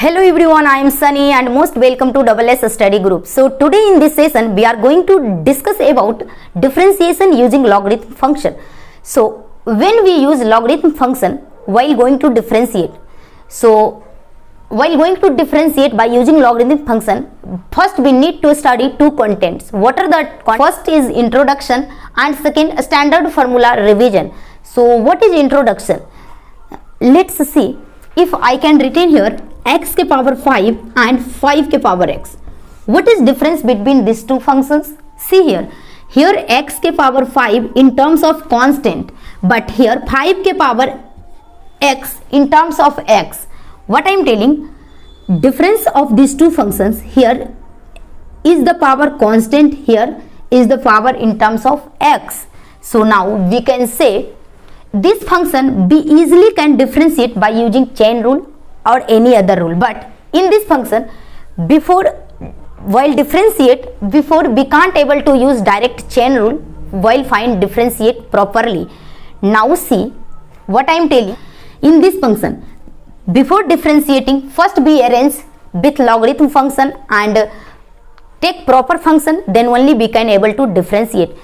Hello everyone, I am Sunny and most welcome to SS Study Group. So today in this session we are going to discuss about differentiation using logarithm function. So when we use logarithm function while going to differentiate. So while going to differentiate by using logarithm function, first we need to study two contents. What are the first is introduction and second standard formula revision. So what is introduction? Let's see. If I can written here x के power 5 and 5 के power x. What is difference between these two functions? See here. Here x के power 5 in terms of constant, but here 5 के power x in terms of x. What I am telling? Difference of these two functions, here is the power constant, here is the power in terms of x. So now we can say this function we easily can differentiate by using chain rule or any other rule, but in this function while differentiate we can't able to use direct chain rule while find differentiate properly. Now see what I am telling. In this function before differentiating, first we arrange with logarithm function and take proper function, then only we can able to differentiate.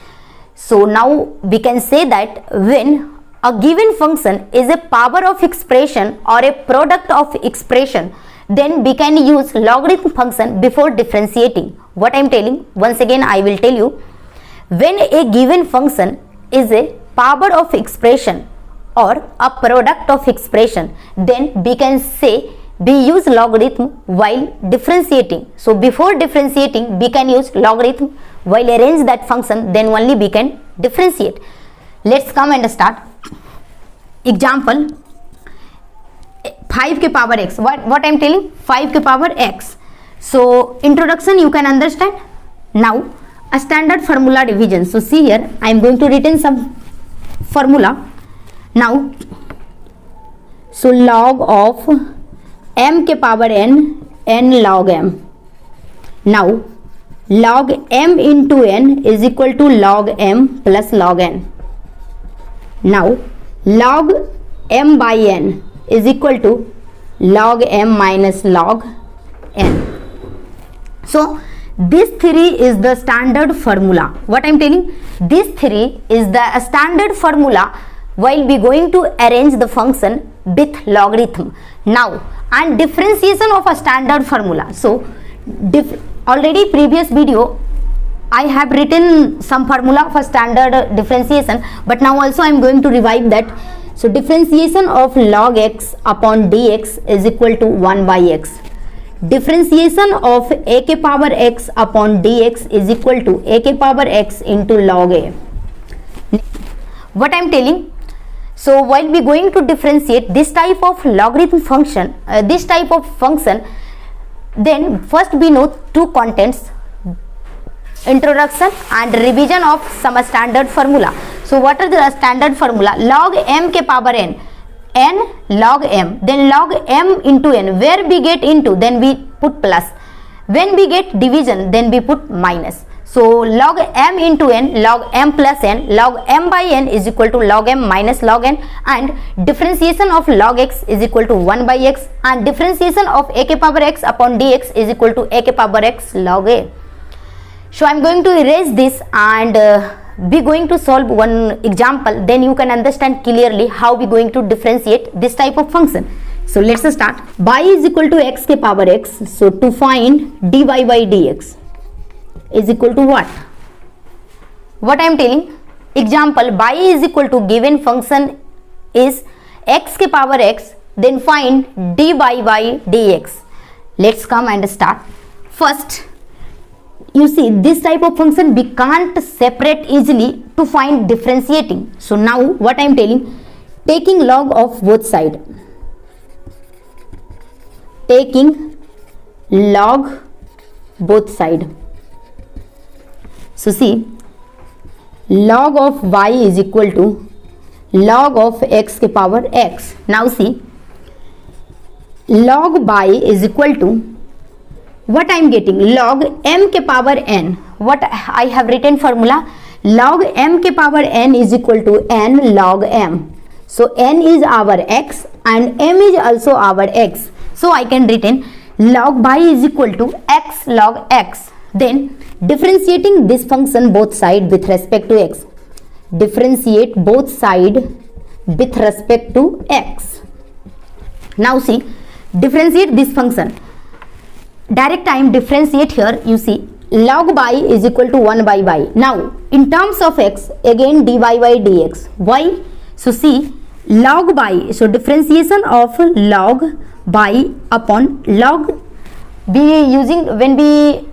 So now we can say that when a given function is a power of expression or a product of expression, then we can use logarithm function before differentiating. What I am telling, once again I will tell you, when a given function is a power of expression or a product of expression, then we can say we use logarithm while differentiating. So before differentiating we can use logarithm, while arrange that function, then only we can differentiate. Let's come and start. Example 5 के power x. What I am telling? 5 के power x. So introduction you can understand. Now a standard formula division. So see here I am going to written some formula. Now so log of m के power n log m. Now log m into n is equal to log m plus log n. Now log m by n is equal to log m minus log n. So this 3 is the standard formula. What I am telling? This 3 is the standard formula while we going to arrange the function with logarithm. Now and differentiation of a standard formula. So already previous video I have written some formula for standard differentiation, but now also I am going to revive that. So differentiation of log x upon dx is equal to 1 by x. Differentiation of a के power x upon dx is equal to a के power x into log a. What I am telling? So while we going to differentiate this type of logarithm function, then first we know two contents, introduction and revision of some standard formula. So what are the standard formula? Log m के power n log m, then log m into n. Where we get into, then we put plus. When we get division, then we put minus. So log m into n, log m plus n, log m by n is equal to log m minus log n, and differentiation of log x is equal to 1 by x, and differentiation of a के power x upon dx is equal to a के power x log a. So I am going to erase this and we going to solve one example, then you can understand clearly how we going to differentiate this type of function. So let's start. Y is equal to x के power x. So to find dy by dx is equal to what? What I am telling? Example y is equal to given function is x के power x, then find dy by dx. Let's come and start. First you see this type of function we can't separate easily to find differentiating. So now what I am telling, taking log of both side, taking log both side. So see log of y is equal to log of x के power x. Now see log y is equal to what I am getting, log m के power n. What I have written formula, log m के power n is equal to n log m. So n is our x and m is also our x. So I can written log y is equal to x log x. Then differentiating this function both side with respect to x. Differentiate both side with respect to x. Now see, differentiate this function. Direct time differentiate here, you see log y is equal to 1 by y. Now in terms of x, again dy by dx. Why? So see, log y, so differentiation of log y upon log, we using when we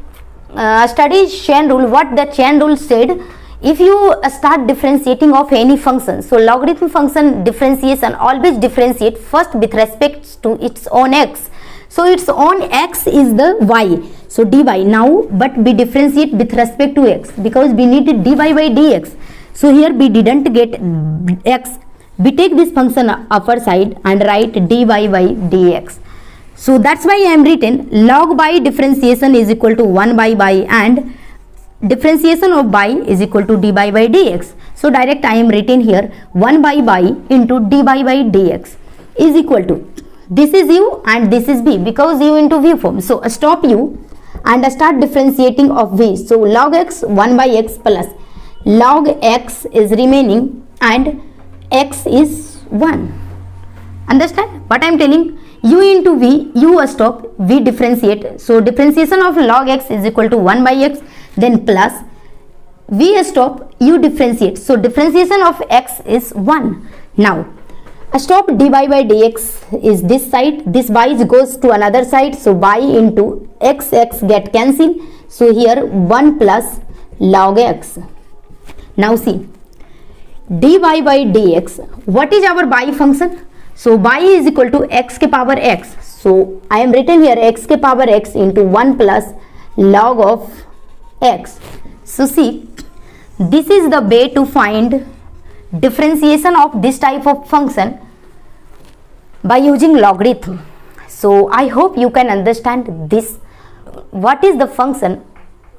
study chain rule, what the chain rule said, if you start differentiating of any function, so logarithm function differentiation always differentiate first with respect to its own x. So its own x is the y, so dy. Now but we differentiate with respect to x because we need dy by dx. So here we didn't get x, we take this function upper side and write dy by dx. So that's why I am written log y differentiation is equal to 1 by y and differentiation of y is equal to dy by dx. So direct I am written here 1 by y into dy by dx is equal to, this is u and this is v because u into v form. So stop u and start differentiating of v. So log x 1 by x plus log x is remaining and x is 1. Understand what I am telling? U into v, u stop, v differentiate. So differentiation of log x is equal to 1 by x, then plus v stop, u differentiate. So differentiation of x is 1. Now stop dy by dx is this side, this y goes to another side, so y into x get cancelled. So here 1 plus log x. Now see, dy by dx, what is our y function? So y is equal to x ke power x. So I am written here x ke power x into 1 plus log of x. So see, this is the way to find differentiation of this type of function by using logarithm. So I hope you can understand this. What is the function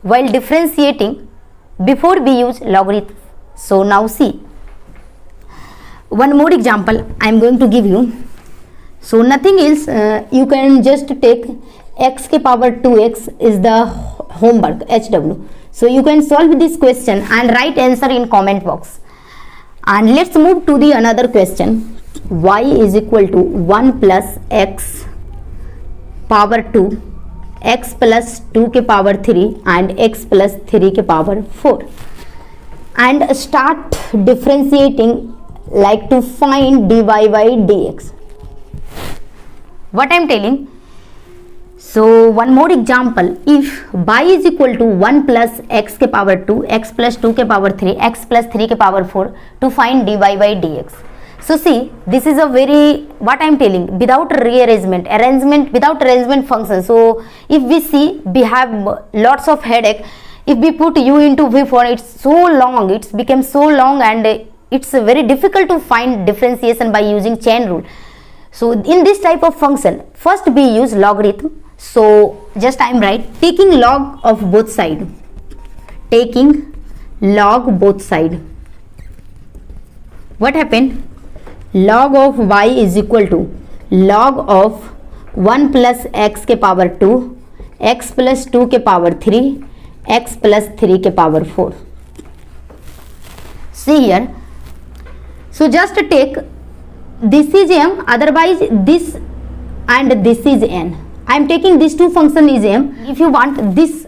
while differentiating before we use logarithm. So now see, one more example I am going to give you. So nothing else, you can just take x ke power 2x is the homework HW. So you can solve this question and write answer in comment box. And let's move to the another question. Y is equal to 1 plus x power 2, x plus 2 ke power 3 and x plus 3 ke power 4. And start differentiating like to find dy by dx. What I am telling? So one more example, if y is equal to 1 plus x ke power 2, x plus 2 ke power 3, x plus 3 ke power 4 to find dy by dx. So see, this is a very, what I am telling, without rearrangement, without arrangement function. So if we see, we have lots of headache. If we put u into v form, it's so long, it's become so long and it's very difficult to find differentiation by using chain rule. So in this type of function, first we use logarithm. So just I am taking log of both side, taking log both side. What happened? Log of y is equal to log of 1 plus x ke power 2, x plus 2 ke power 3, x plus 3 ke power 4. See here. So just take, this is m, otherwise this and this is n. I am taking these two function is m. If you want this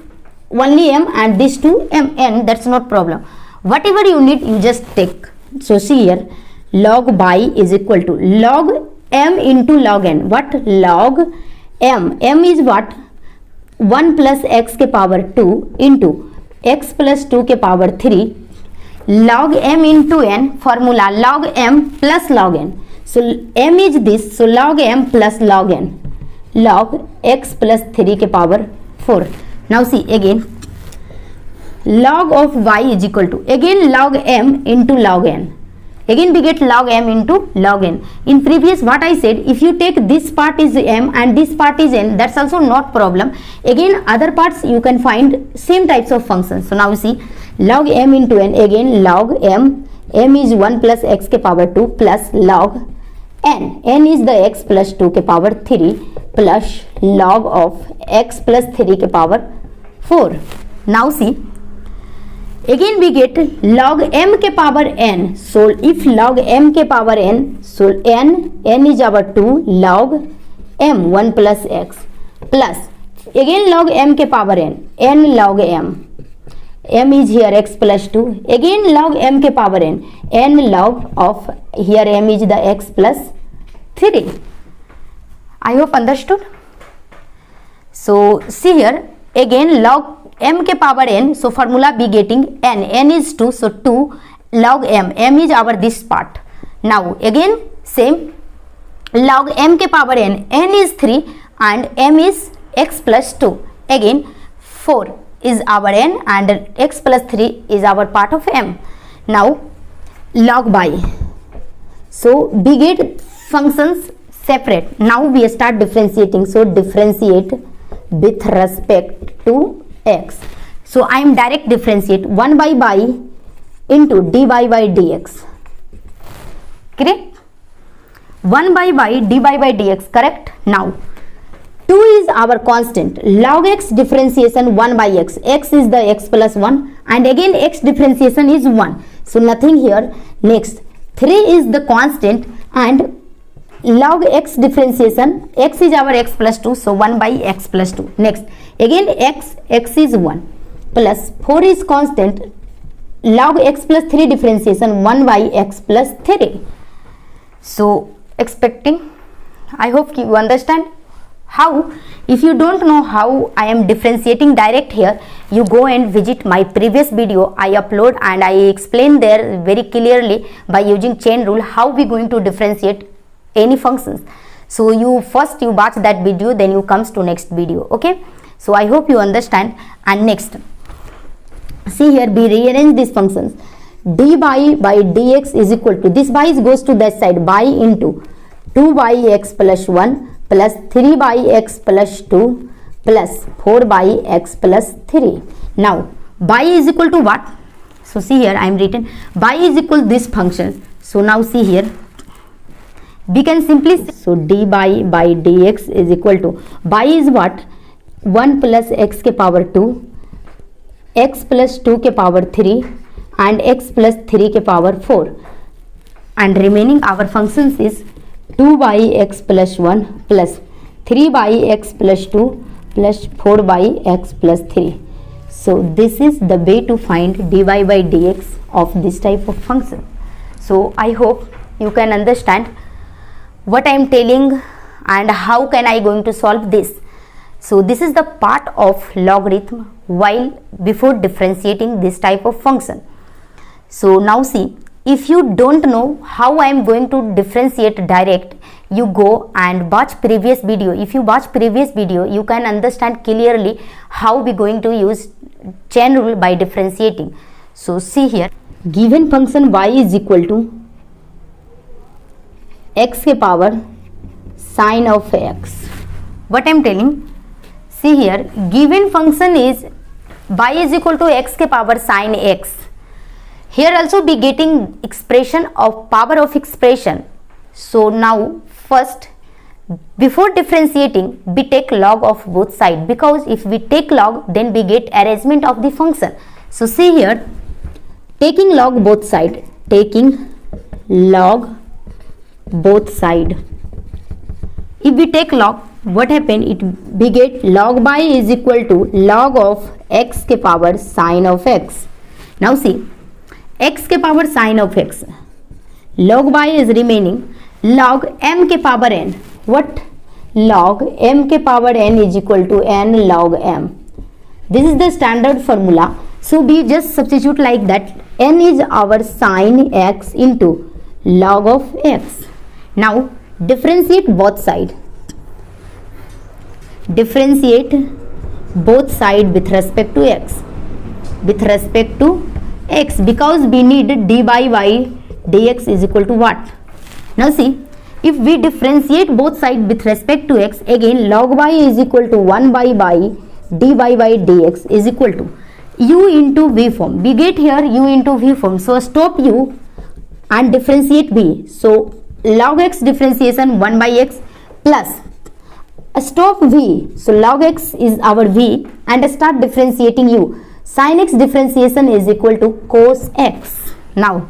only m and this two m n, that's not problem. Whatever you need, you just take. So see here, log y is equal to log m into log n. What? Log m. M is what? 1 plus x ke power 2 into x plus 2 ke power 3 log m into n, formula log m plus log n. So m is this, so log m plus log n, log x plus 3 ke power 4. Now see again, log of y is equal to again log m into log n. Again we get log m into log n. In previous what I said, if you take this part is m and this part is n, that's also not problem. Again other parts you can find same types of functions. So now you see, log m into n, again log m, m is 1 plus x ke power 2 plus log n is the x plus 2 के power 3 plus log of x plus 3 के power 4. Now see, again we get log m के power n. So if log m के power n, so n is our 2 log m 1 plus x plus again log m के power n log m is here x plus 2, again log m के power n log of here m is the x plus 3. I hope understood. So see here, again log m के power n, so formula be getting n is 2, so 2 log m is our this part. Now again same log m के power n is 3 and m is x plus 2, again 4 is our n and x plus 3 is our part of m. Now log by, so we get functions separate. Now we start differentiating, so differentiate with respect to x. So I am direct differentiate 1 by into dy by dx, correct? 1 by dy by dx, correct? Now 2 is our constant, log x differentiation 1 by x is the x plus 1 and again x differentiation is 1, so nothing here. Next 3 is the constant and log x differentiation, x is our x plus 2, so 1 by x plus 2. Next again x is 1 plus 4 is constant, log x plus 3 differentiation 1 by x plus 3. So expecting, I hope you understand how. If you don't know how I am differentiating direct here, you go and visit my previous video I upload and I explain there very clearly by using chain rule how we going to differentiate any functions. So you watch that video, then you comes to next video. Okay, so I hope you understand. And next see here, we rearrange these functions. dy by dx is equal to, this by goes to that side, by into 2 by x plus 1 plus 3 by x plus 2 plus 4 by x plus 3. Now by is equal to what? So see here, I am written by is equal to this function. So now see here, we can simply say, so dy by dx is equal to, by is what? 1 plus x के power 2, x plus 2 के power 3 and x plus 3 के power 4, and remaining our functions is 2 by x plus 1 plus 3 by x plus 2 plus 4 by x plus 3. So this is the way to find dy by dx of this type of function. So I hope you can understand what I am telling and how can I going to solve this. So this is the part of logarithm while before differentiating this type of function. So now see, if you don't know how I am going to differentiate direct, you go and watch previous video. If you watch previous video, you can understand clearly how we going to use chain rule by differentiating. So see here, given function y is equal to x के power sine of x. What I am telling? See here, given function is y is equal to x के power sine x. Here also be getting expression of power of expression. So now first, before differentiating, we take log of both sides, because if we take log, then we get arrangement of the function. So see here, taking log both side, taking log both side. If we take log, what happen? We get log by is equal to log of x के power sine of x. Now see, x के power sine of x, log by is remaining log m के power n. What? Log m के power n is equal to n log m. This is the standard formula. So we just substitute like that. N is our sine x into log of x. Now differentiate both side. Differentiate both side with respect to x. With respect to x, because we need dy by dx is equal to what? Now see, if we differentiate both sides with respect to x, again log y is equal to 1 by dy by dx is equal to u into v form. We get here u into v form. So stop u and differentiate v. So log x differentiation 1 by x plus stop v. So log x is our v and start differentiating u. Sin x differentiation is equal to cos x. Now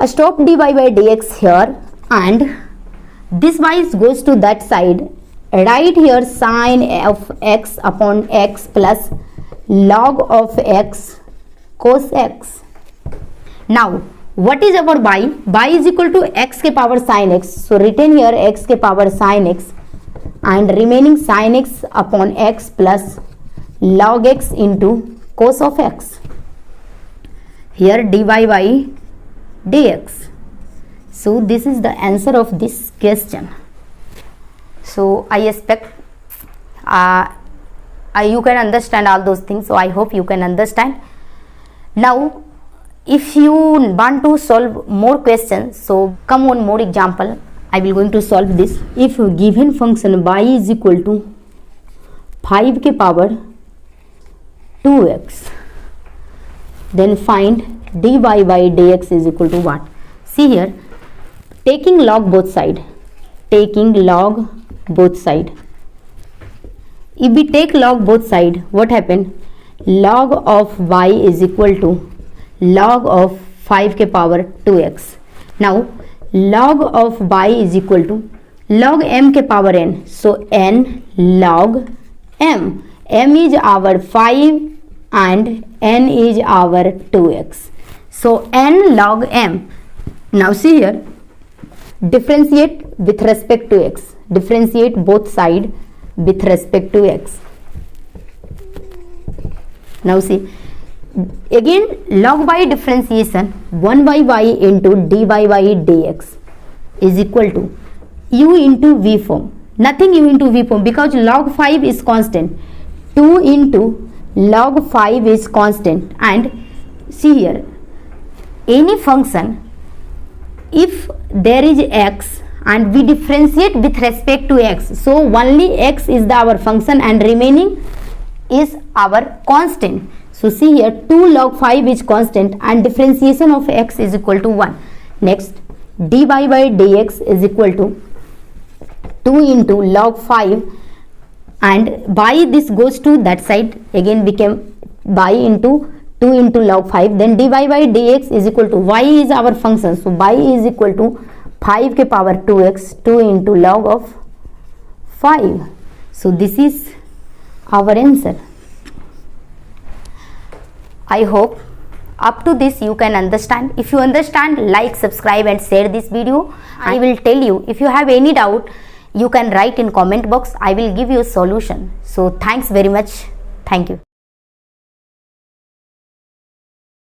stop dy by dx here and this y goes to that side. Write here sin of x upon x plus log of x cos x. Now what is our y? Y is equal to x के power sin x. So written here x के power sin x and remaining sin x upon x plus log x into cos of x. Here dy by dx. So this is the answer of this question. So I expect you can understand all those things. So I hope you can understand. Now if you want to solve more questions, so come on more example. I will going to solve this. If given function y is equal to 5 के power 2x, then find dy by dx is equal to what? See here, taking log both side. If we take log both side, what happen? Log of y is equal to log of 5 के power 2x. Now log of y is equal to log m के power n. So n log m. M is our 5 and n is our 2x. So n log m. Now see here, differentiate with respect to x. Differentiate both side with respect to x. Now see, again log y differentiation 1 by y into dy by dx is equal to u into v form. Nothing u into v form because log 5 is constant. 2 into log 5 is constant. And see here, any function if there is x and we differentiate with respect to x, so only x is our function and remaining is our constant. So see here, 2 log 5 is constant and differentiation of x is equal to 1. Next, dy by dx is equal to 2 into log 5 and by this goes to that side, again became by into 2 into log 5, then dy by dx is equal to y is our function, so y is equal to 5 के power 2x, 2 into log of 5. So this is our answer. I hope up to this you can understand. If you understand, like, subscribe and share this video. I will tell you, if you have any doubt, you can write in comment box. I will give you a solution. So thanks very much. Thank you.